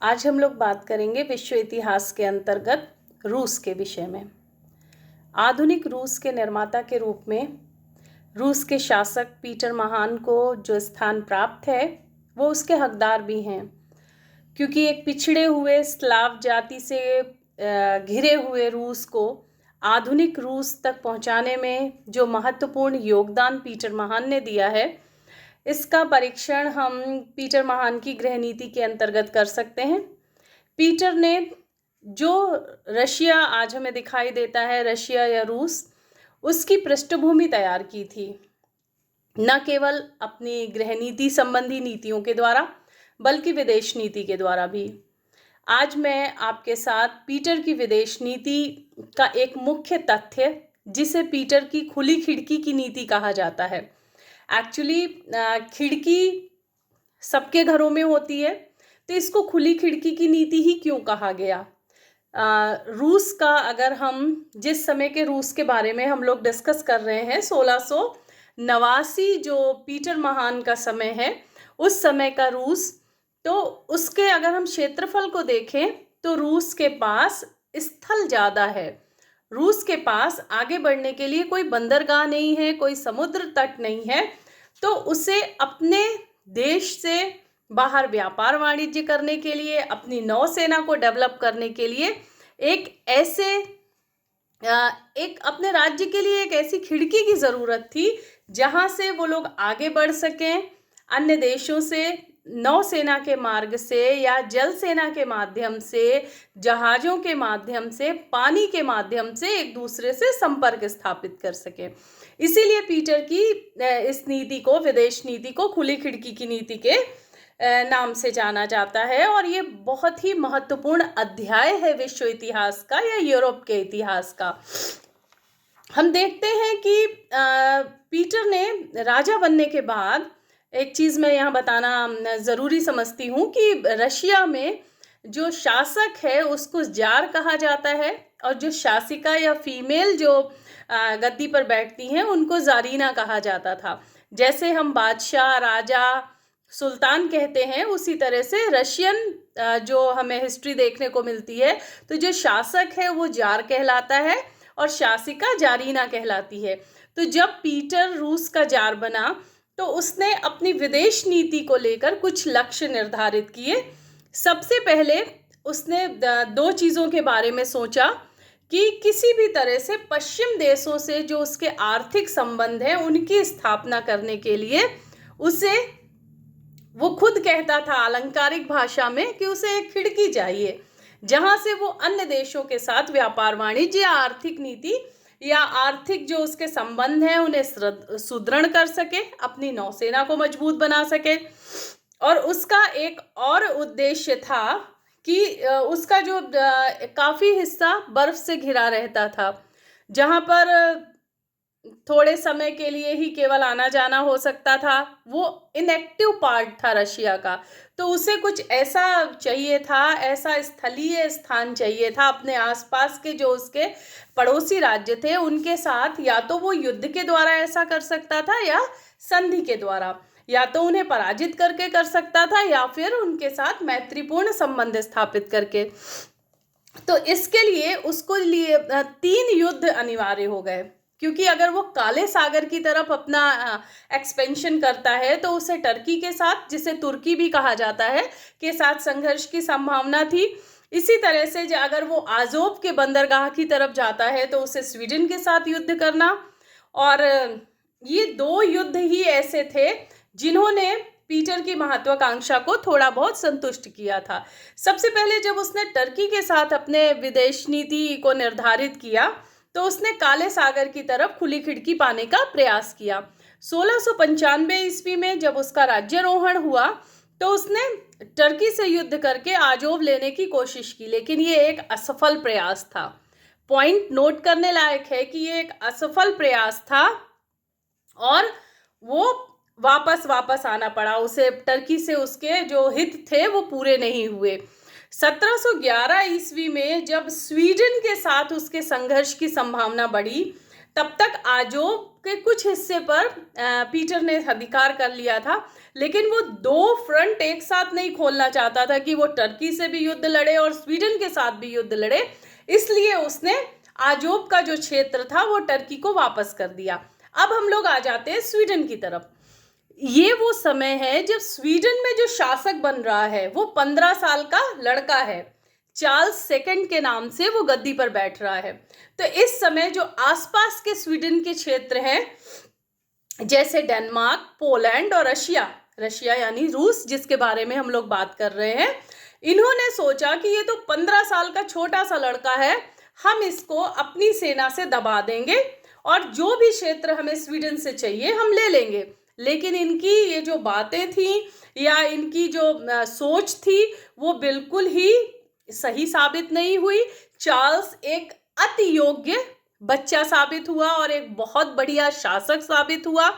आज हम लोग बात करेंगे विश्व इतिहास के अंतर्गत रूस के विषय में। आधुनिक रूस के निर्माता के रूप में रूस के शासक पीटर महान को जो स्थान प्राप्त है वो उसके हकदार भी हैं, क्योंकि एक पिछड़े हुए स्लाव जाति से घिरे हुए रूस को आधुनिक रूस तक पहुंचाने में जो महत्वपूर्ण योगदान पीटर महान ने दिया है, इसका परीक्षण हम पीटर महान की गृह नीति के अंतर्गत कर सकते हैं। पीटर ने जो रशिया आज हमें दिखाई देता है, रशिया या रूस, उसकी पृष्ठभूमि तैयार की थी, न केवल अपनी गृह नीति संबंधी नीतियों के द्वारा बल्कि विदेश नीति के द्वारा भी। आज मैं आपके साथ पीटर की विदेश नीति का एक मुख्य तथ्य, जिसे पीटर की खुली खिड़की की नीति कहा जाता है। एक्चुअली खिड़की सबके घरों में होती है, तो इसको खुली खिड़की की नीति ही क्यों कहा गया? रूस का, अगर हम जिस समय के रूस के बारे में हम लोग डिस्कस कर रहे हैं, 1689 जो पीटर महान का समय है, उस समय का रूस, तो उसके अगर हम क्षेत्रफल को देखें तो रूस के पास स्थल ज़्यादा है। रूस के पास आगे बढ़ने के लिए कोई बंदरगाह नहीं है, कोई समुद्र तट नहीं है, तो उसे अपने देश से बाहर व्यापार वाणिज्य करने के लिए, अपनी नौसेना को डेवलप करने के लिए एक अपने राज्य के लिए एक ऐसी खिड़की की ज़रूरत थी जहां से वो लोग आगे बढ़ सकें, अन्य देशों से नौसेना के मार्ग से या जल सेना के माध्यम से, जहाज़ों के माध्यम से, पानी के माध्यम से एक दूसरे से संपर्क स्थापित कर सकें। इसीलिए पीटर की इस नीति को, विदेश नीति को, खुली खिड़की की नीति के नाम से जाना जाता है, और ये बहुत ही महत्वपूर्ण अध्याय है विश्व इतिहास का या यूरोप के इतिहास का। हम देखते हैं कि पीटर ने राजा बनने के बाद, एक चीज़ मैं यहाँ बताना ज़रूरी समझती हूँ कि रशिया में जो शासक है उसको जार कहा जाता है, और जो शासिका या फीमेल जो गद्दी पर बैठती हैं उनको जारीना कहा जाता था। जैसे हम बादशाह, राजा, सुल्तान कहते हैं, उसी तरह से रशियन जो हमें हिस्ट्री देखने को मिलती है, तो जो शासक है वो जार कहलाता है और शासिका जारीना कहलाती है। तो जब पीटर रूस का जार बना तो उसने अपनी विदेश नीति को लेकर कुछ लक्ष्य निर्धारित किए। सबसे पहले उसने दो चीज़ों के बारे में सोचा कि किसी भी तरह से पश्चिम देशों से जो उसके आर्थिक संबंध हैं उनकी स्थापना करने के लिए उसे, वो खुद कहता था अलंकारिक भाषा में, कि उसे एक खिड़की चाहिए जहां से वो अन्य देशों के साथ व्यापार वाणिज्य या आर्थिक नीति या आर्थिक जो उसके संबंध हैं उन्हें सुदृढ़ कर सके, अपनी नौसेना को मजबूत बना सके। और उसका एक और उद्देश्य था कि उसका जो काफ़ी हिस्सा बर्फ से घिरा रहता था, जहाँ पर थोड़े समय के लिए ही केवल आना जाना हो सकता था, वो इनएक्टिव पार्ट था रशिया का। तो उसे कुछ ऐसा चाहिए था, ऐसा स्थलीय स्थान चाहिए था अपने आसपास के जो उसके पड़ोसी राज्य थे उनके साथ, या तो वो युद्ध के द्वारा ऐसा कर सकता था या संधि के द्वारा, या तो उन्हें पराजित करके कर सकता था या फिर उनके साथ मैत्रीपूर्ण संबंध स्थापित करके। तो इसके लिए उसको लिए 3 युद्ध अनिवार्य हो गए, क्योंकि अगर वो काले सागर की तरफ अपना एक्सपेंशन करता है तो उसे टर्की के साथ, जिसे तुर्की भी कहा जाता है, के साथ संघर्ष की संभावना थी। इसी तरह से अगर वो आजोब के बंदरगाह की तरफ जाता है तो उसे स्वीडन के साथ युद्ध करना। और ये 2 युद्ध ही ऐसे थे जिन्होंने पीटर की महत्वाकांक्षा को थोड़ा बहुत संतुष्ट किया था। सबसे पहले जब उसने टर्की के साथ अपने विदेश नीति को निर्धारित किया तो उसने काले सागर की तरफ खुली खिड़की पाने का प्रयास किया। 1695 ईस्वी में जब उसका राज्यारोहण हुआ तो उसने टर्की से युद्ध करके आजोव लेने की कोशिश की, लेकिन ये एक असफल प्रयास था। पॉइंट नोट करने लायक है कि ये एक असफल प्रयास था और वो वापस आना पड़ा उसे। टर्की से उसके जो हित थे वो पूरे नहीं हुए। 1711 ईस्वी में जब स्वीडन के साथ उसके संघर्ष की संभावना बढ़ी, तब तक आजोब के कुछ हिस्से पर पीटर ने अधिकार कर लिया था, लेकिन वो दो फ्रंट एक साथ नहीं खोलना चाहता था कि वो टर्की से भी युद्ध लड़े और स्वीडन के साथ भी युद्ध लड़े। इसलिए उसने आजोब का जो क्षेत्र था वो टर्की को वापस कर दिया। अब हम लोग आ जाते हैं स्वीडन की तरफ। ये वो समय है जब स्वीडन में जो शासक बन रहा है वो 15 साल का लड़का है, चार्ल्स सेकंड के नाम से वो गद्दी पर बैठ रहा है। तो इस समय जो आसपास के स्वीडन के क्षेत्र हैं, जैसे डेनमार्क, पोलैंड और रशिया यानी रूस, जिसके बारे में हम लोग बात कर रहे हैं, इन्होंने सोचा कि ये तो 15 साल का छोटा सा लड़का है, हम इसको अपनी सेना से दबा देंगे और जो भी क्षेत्र हमें स्वीडन से चाहिए हम ले लेंगे। लेकिन इनकी ये जो बातें थी या इनकी जो सोच थी वो बिल्कुल ही सही साबित नहीं हुई। चार्ल्स एक अति योग्य बच्चा साबित हुआ और एक बहुत बढ़िया शासक साबित हुआ।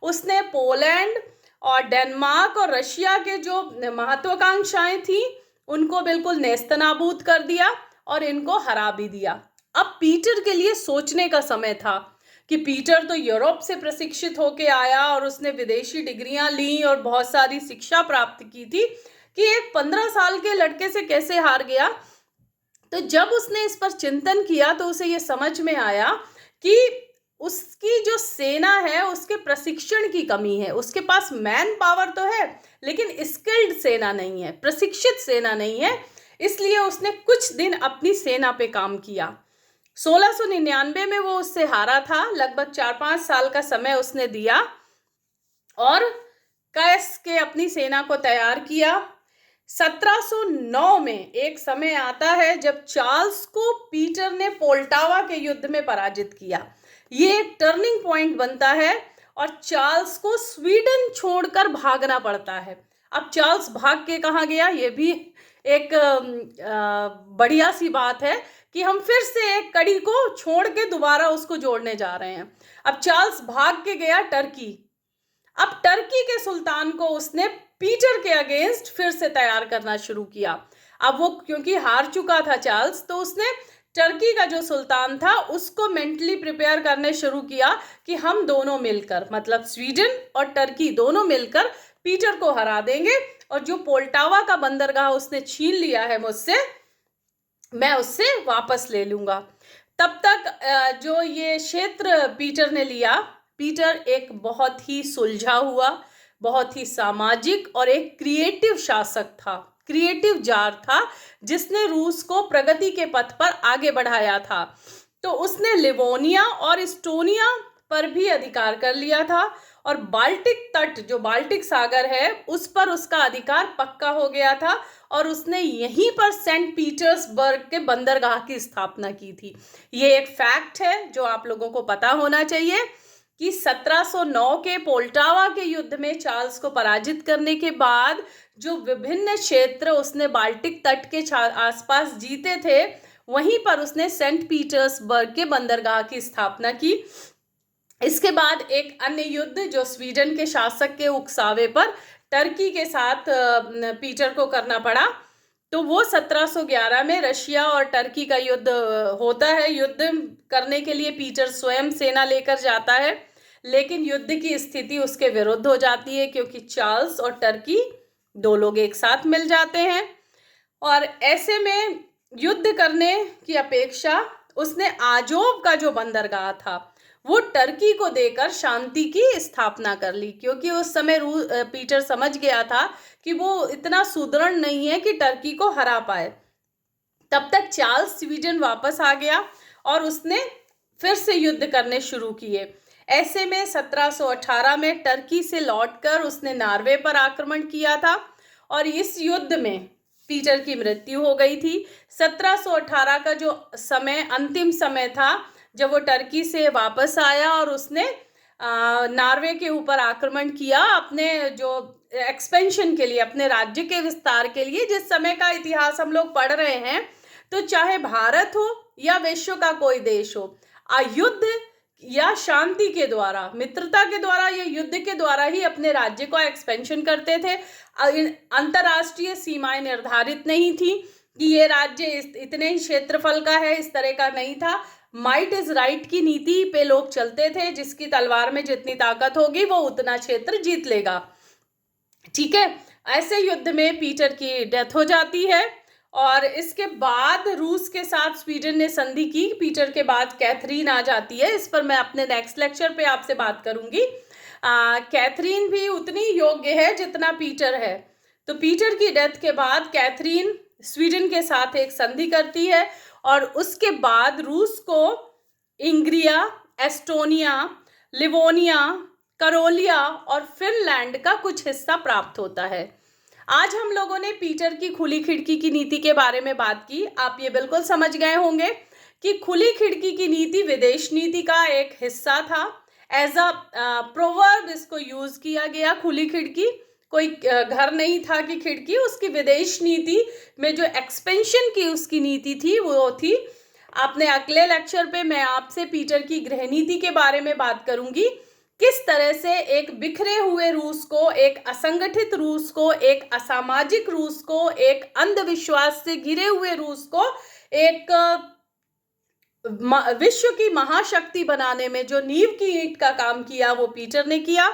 उसने पोलैंड और डेनमार्क और रशिया के जो महत्वाकांक्षाएं थी उनको बिल्कुल नेस्तनाबूद कर दिया और इनको हरा भी दिया। अब पीटर के लिए सोचने का समय था कि पीटर तो यूरोप से प्रशिक्षित होके आया और उसने विदेशी डिग्रियां ली और बहुत सारी शिक्षा प्राप्त की थी कि एक 15 साल के लड़के से कैसे हार गया। तो जब उसने इस पर चिंतन किया तो उसे ये समझ में आया कि उसकी जो सेना है उसके प्रशिक्षण की कमी है। उसके पास मैन पावर तो है लेकिन स्किल्ड सेना नहीं है, प्रशिक्षित सेना नहीं है। इसलिए उसने कुछ दिन अपनी सेना पे काम किया। 1699 में वो उससे हारा था। लगभग 4-5 साल का समय उसने दिया और कैस के अपनी सेना को तैयार किया। 1709 में एक समय आता है जब चार्ल्स को पीटर ने पोल्टावा के युद्ध में पराजित किया। ये एक टर्निंग पॉइंट बनता है और चार्ल्स को स्वीडन छोड़कर भागना पड़ता है। अब चार्ल्स भाग के कहाँ गया, ये भी एक बढ़िया सी बात है कि हम फिर से एक कड़ी को छोड़ के दोबारा उसको जोड़ने जा रहे हैं। अब चार्ल्स भाग के गया टर्की। अब टर्की के सुल्तान को उसने पीटर के अगेंस्ट फिर से तैयार करना शुरू किया। अब वो क्योंकि हार चुका था चार्ल्स, तो उसने टर्की का जो सुल्तान था उसको मेंटली प्रिपेयर करने शुरू किया कि हम दोनों मिलकर, मतलब स्वीडन और टर्की दोनों मिलकर पीटर को हरा देंगे और जो पोल्टावा का बंदरगाह उसने छीन लिया है मुझसे, मैं उससे वापस ले लूंगा। तब तक जो ये क्षेत्र पीटर ने लिया, पीटर एक बहुत ही सुलझा हुआ, बहुत ही सामाजिक और एक क्रिएटिव शासक था, क्रिएटिव जार था, जिसने रूस को प्रगति के पथ पर आगे बढ़ाया था। तो उसने लिवोनिया और इस्टोनिया पर भी अधिकार कर लिया था और बाल्टिक तट, जो बाल्टिक सागर है, उस पर उसका अधिकार पक्का हो गया था और उसने यहीं पर सेंट पीटर्सबर्ग के बंदरगाह की स्थापना की थी। ये एक फैक्ट है जो आप लोगों को पता होना चाहिए कि 1709 के पोल्टावा के युद्ध में चार्ल्स को पराजित करने के बाद जो विभिन्न क्षेत्र उसने बाल्टिक तट के आसपास जीते थे, वहीं पर उसने सेंट पीटर्सबर्ग के बंदरगाह की स्थापना की। इसके बाद एक अन्य युद्ध जो स्वीडन के शासक के उकसावे पर टर्की के साथ पीटर को करना पड़ा, तो वो 1711 में रशिया और टर्की का युद्ध होता है। युद्ध करने के लिए पीटर स्वयं सेना लेकर जाता है, लेकिन युद्ध की स्थिति उसके विरुद्ध हो जाती है क्योंकि चार्ल्स और टर्की दो लोग एक साथ मिल जाते हैं और ऐसे में युद्ध करने की अपेक्षा उसने आजोब का जो बंदरगाह था वो टर्की को देकर शांति की स्थापना कर ली, क्योंकि उस समय पीटर समझ गया था कि वो इतना सुदृढ़ नहीं है कि टर्की को हरा पाए। तब तक चार्ल्स स्वीडन वापस आ गया और उसने फिर से युद्ध करने शुरू किए। ऐसे में 1718 में टर्की से लौटकर उसने नॉर्वे पर आक्रमण किया था और इस युद्ध में पीटर की मृत्यु हो गई थी। 1718 का जो समय अंतिम समय था जब वो टर्की से वापस आया और उसने नॉर्वे के ऊपर आक्रमण किया अपने जो एक्सपेंशन के लिए, अपने राज्य के विस्तार के लिए। जिस समय का इतिहास हम लोग पढ़ रहे हैं, तो चाहे भारत हो या विश्व का कोई देश हो, युद्ध या शांति के द्वारा, मित्रता के द्वारा या युद्ध के द्वारा ही अपने राज्य को एक्सपेंशन करते थे। अंतर्राष्ट्रीय सीमाएं निर्धारित नहीं थी कि ये राज्य इतने ही क्षेत्रफल का है, इस तरह का नहीं था। माइट इज राइट की नीति पे लोग चलते थे, जिसकी तलवार में जितनी ताकत होगी वो उतना क्षेत्र जीत लेगा। ठीक है, ऐसे युद्ध में पीटर की डेथ हो जाती है और इसके बाद रूस के साथ स्वीडन ने संधि की। पीटर के बाद कैथरीन आ जाती है, इस पर मैं अपने नेक्स्ट लेक्चर पे आपसे बात करूंगी। कैथरीन भी उतनी योग्य है जितना पीटर है। तो पीटर की डेथ के बाद कैथरीन स्वीडन के साथ एक संधि करती है और उसके बाद रूस को इंग्रिया, एस्टोनिया, लिवोनिया, करोलिया और फिनलैंड का कुछ हिस्सा प्राप्त होता है। आज हम लोगों ने पीटर की खुली खिड़की की नीति के बारे में बात की। आप ये बिल्कुल समझ गए होंगे कि खुली खिड़की की नीति विदेश नीति का एक हिस्सा था। एज अ प्रोवर्ब इसको यूज किया गया। खुली खिड़की कोई घर नहीं था कि खिड़की, उसकी विदेश नीति में जो एक्सपेंशन की उसकी नीति थी वो थी। अपने अगले लेक्चर पे मैं आपसे पीटर की गृह नीति के बारे में बात करूंगी। किस तरह से एक बिखरे हुए रूस को, एक असंगठित रूस को, एक असामाजिक रूस को, एक अंधविश्वास से घिरे हुए रूस को एक विश्व की महाशक्ति बनाने में जो नींव की ईंट का काम किया वो पीटर ने किया।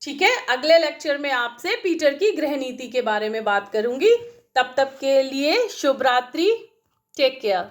ठीक है, अगले लेक्चर में आपसे पीटर की गृह नीति के बारे में बात करूंगी। तब तक के लिए शुभ रात्रि, टेक केयर।